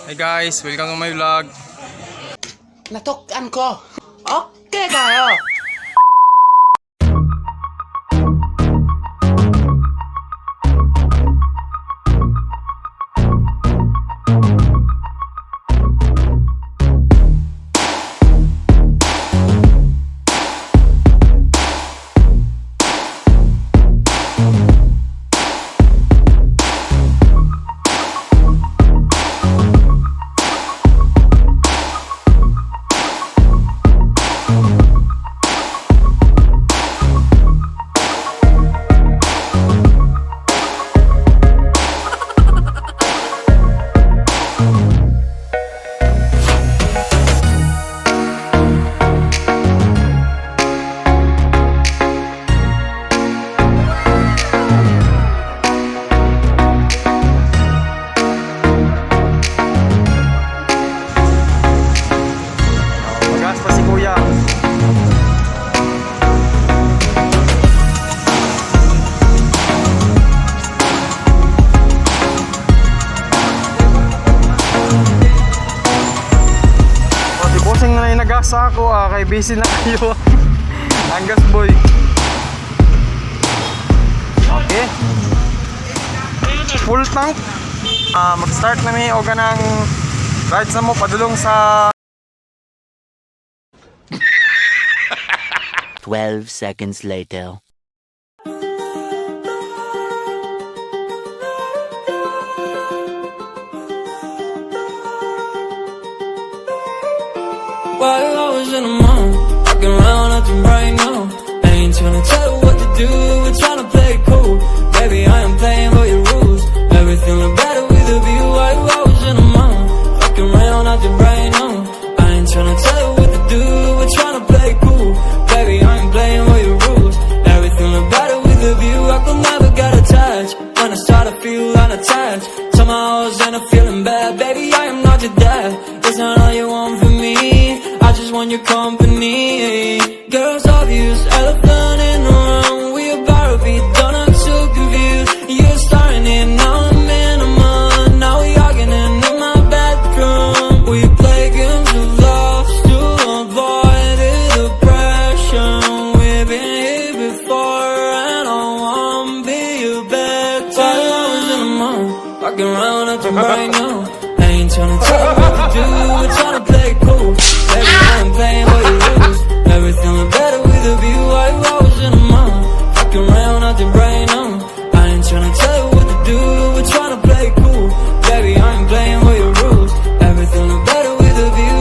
Hey guys, welcome to my vlog. Natukan ko. Okay kayo. Nagasa ako kay busy na kayo. Anggas boy. Okay. Full tank. Mag-start na mi o ganang ride sa mo padulong sa 12 seconds later. While I was in the mall, walking around acting right now. I ain't tryna tell you what to do, we're tryna play it cool. Baby, I am playing by your rules. Everything look better with a view. While I was in the mall, walking around acting right now. I ain't tryna tell you what to do, we're tryna play it cool. Baby, I am playing by your rules. Everything look better with a view. I could never get attached. When I start to feel unattached, somehow I was in a feeling bad. Baby, I am not your dad. It's not all you want from me. I just want your company. Girls obvious, elephant in the room. We about to be done, I'm so confused. You're starting it, now I'm in a month. Now we arguing in my bedroom. We play games of love to avoid the depression. We've been here before and I wanna be your bed. While I was in the mall, walking around acting right now. I ain't tryna tell you what to do, we're tryna play it cool. Baby, I'm playing by your rules. Everything look better with a view. I was in the mall, fucking around acting right now. I ain't tryna tell you what to do, we're tryna play it cool. Baby, I ain't playing by your rules. Everything look better with a view.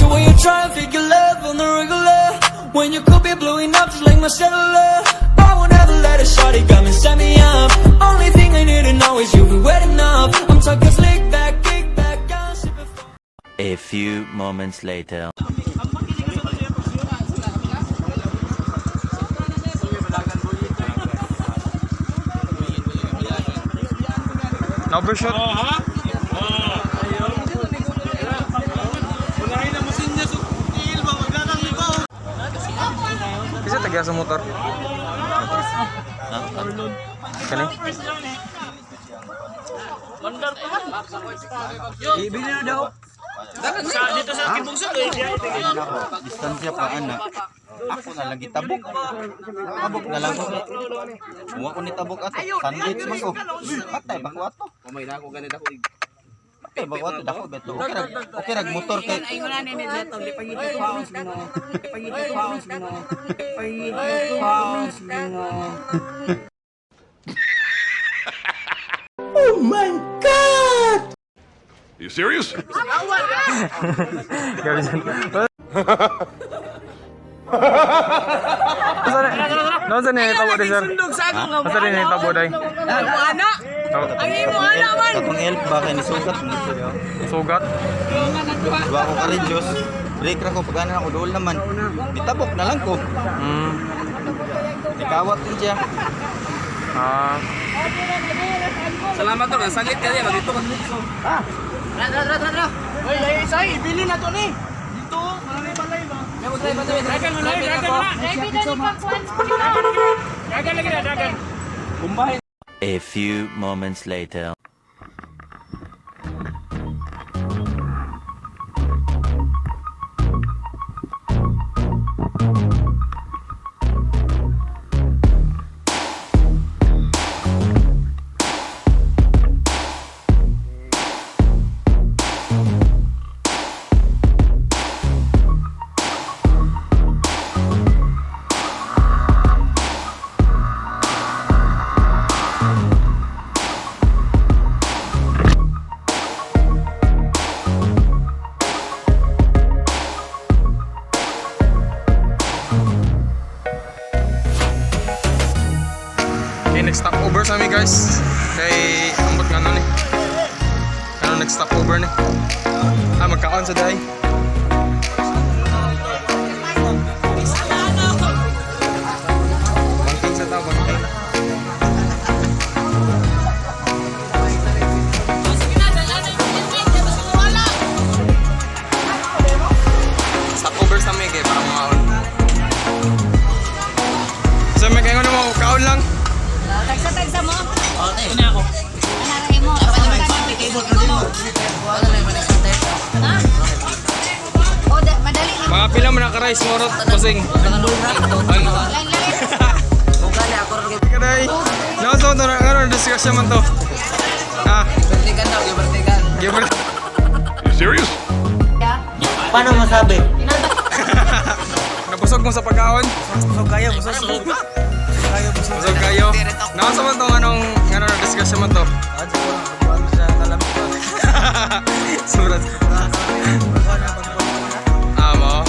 So when you try and figure love on the regular, when you could be blowing up just like my cellular, I won't ever let a shawty come and set me up. Only thing I need to know is you've been wet enough. I'm talking slick back, kick back, I'm sipping. A few moments later. Overshot. Kasi tagya sa motor. Kani? Ibili na daw. Dito sa Kibugsog eh. Distansya pa anak. Ako na lang gitabok. Tabok na lang ko. Huwag ko ni tabok ato. Sandwich man ko. Patay ba ko ato? Mamay na ako ganit ako. Patay ba ko ato dako beto. Okay rag motor kay. Ay wala ni dito, lipagiti ko haos gino. Lipagiti ko haos gino. Lipagiti ko haos gino. Oh my God! You serious? Gabi dyan. Nasa na itabo day sir? Nasa rin itabo day? Ana! Ang imo ana man! Katong help ba kay ni sugat mo siya. Sugat? Diba ako ka rin Diyos. Break ra ko pagana ako dool naman. Ditabok na lang ko. Ikawat din siya. Salamat to, nasangit ka diyan dito. Ra. Hoy, say, ibili na to ni. Dito, marami balay ba? Dagan mo na, dagan. Kumbahin. A few moments later. nag-stopover ni. Magkaon sa day. Bangking sa tao, bangking. Stopover sa may kay para makaon. So may kayo mo, kaon lang. Tagsa mo? Okay. Ito na ako. Anaray mo. Ano ba yung table ko mo? Ano na yung ha? O, madali na. Mga pila mo naka-rice morot, basing. Ay. Bugala ako rin. Kaday. Naso to na discussion man to. Bertikan daw, bertikan. Giver. You serious? Paano masabi? Nabusog mo sa pagkaon? Busog kayo, busog. Busog kayo. Nasa man tong anong discussion man to? Surat. Mo.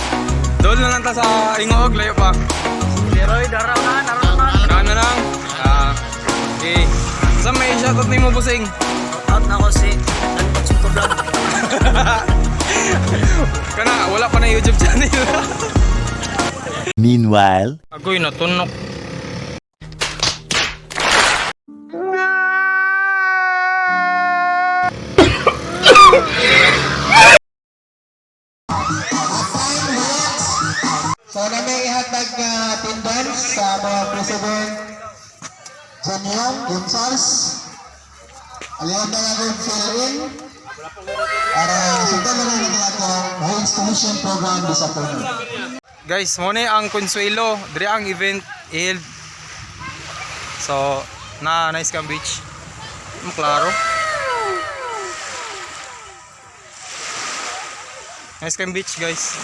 Doon na lang ta sa Ingog, layo pa. Leroy, daraw na. Daan na lang. Okay. Saan may shoutout ni mo, busing? Out na ako si Nagpagsuto Vlog. Kana, wala pa na YouTube channel. Meanwhile, Agoy, natunok. So na may ihatag attendance sa mga President Janyong, Gonzales. Alihan na namin fill in para sundan na rin natin ito may installation program this afternoon. Guys, muna ang Consuelo. Diri ang event held. So, nice kang beach. Klaro. Nice kang beach, guys.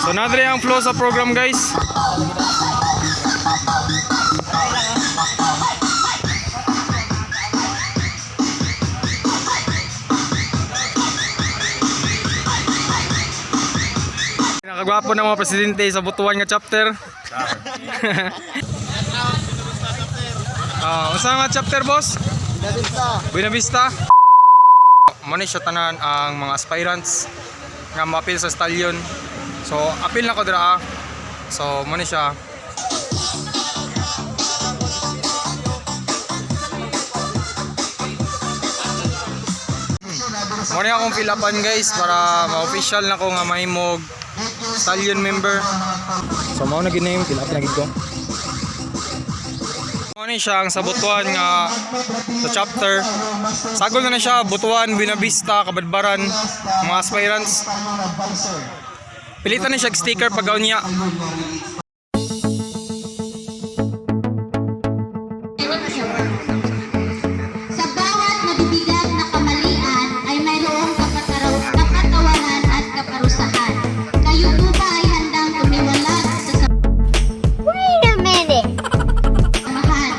So, nadiri ang flow sa program, guys. Nakagwapo ng mga presidente sa BUTUAN nga chapter. Unsa nga chapter, boss? Buena Vista. Muna siya tanan ang mga aspirants nga ma-appeal sa Stallion. So, appeal na ko dira. So, muna siya. Muna akong fill-upan, guys, para ma-official na ko nga mahimog Stallion member. So mao na gid-name fill-up na gid ko. Mao siya ang sa BUTUAN nga sa chapter. Sagol na siya BUTUAN, Buena Vista, Kabadbaran, mga aspirants. Pilitan na siya sticker pag niya. Sa bawat nabibigat na kamalian ay mayroong kapatawaran at kaparusahan. Kayo po ba ay handang tumiwalag sa Wait a minute! Samahan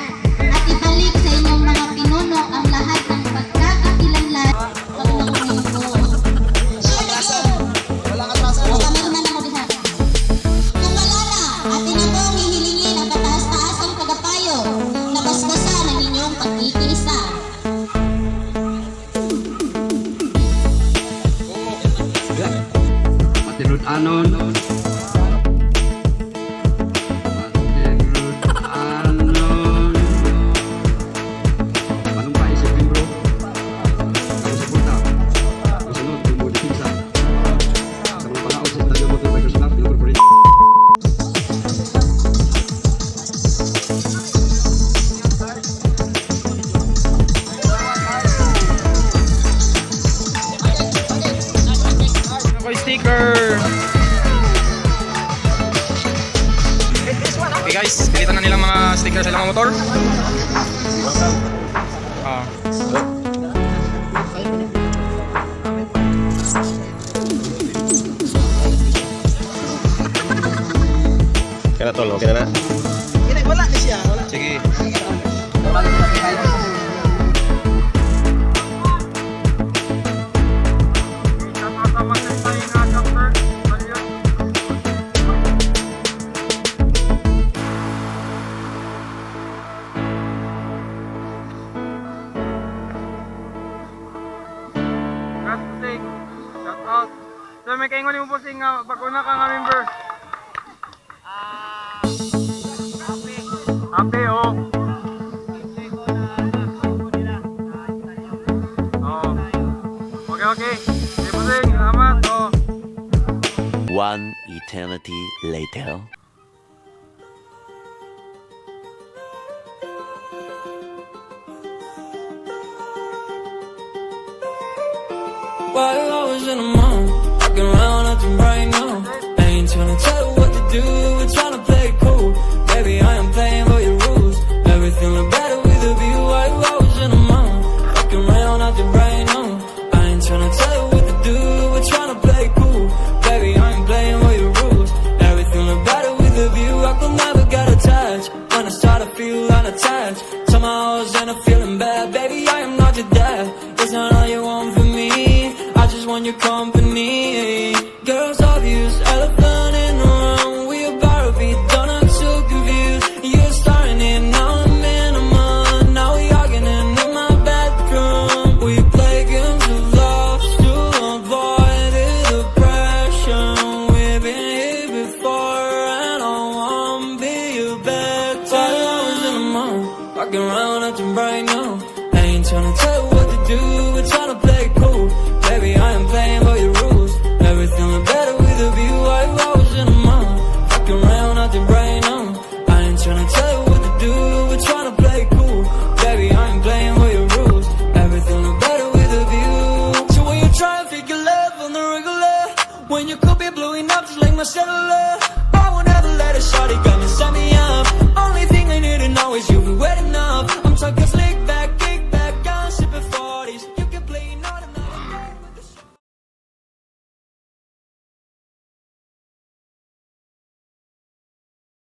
at ibalik sa inyong mga pinuno ang lahat ng pagkakakilanlan ng nangulo. Wala ka trasa mo. Kung wala na, atin na pong hihilingin ang kataas-taasang pagpapayo na basbasan ang inyong pagkikisa. Matinod anon. Anong paisipin, bro? Ang suporta. Ang sunod, yung muli pinsa. Sa mga panaog sa Stallion Motorbikers Club, Incorporated. Ako sticker. Okay guys, pilitan na nilang mga sticker sa ilang mga motor. Kaya tol, okay na na. Sige. Congrats, Pusing. Shout out. So, may kaingon mo, Pusing, nga bakuna ka nga member. Happy, oh. Oh. Okay, okay. Sige, Pusing. Salamat, oh. One eternity later. While I was in the mall, walking around acting right now. I ain't tryna tell you what to do, we're tryna play it cool. Baby, I am playing by your rules. Everything look better with a view. While I was in the mall, walking around acting right now. I ain't tryna tell you what to do, we're tryna play it cool. Baby, I am playing by your rules. Everything look better with a view. I could never get attached. When I start to feel unattached, somehow I was in a feeling bad. Baby, I am not your dad. It's not all you want from me. I just want your company. Girls obvious, elephant in the room. We about to be done, I'm so confused. You're starting it, now I'm in a month. Now we arguing in my bedroom. We play games of love to avoid the depression. We've been here before and I wanna be your bed. While I was in the mall, walking around acting right now. I ain't tryna tell you what to do.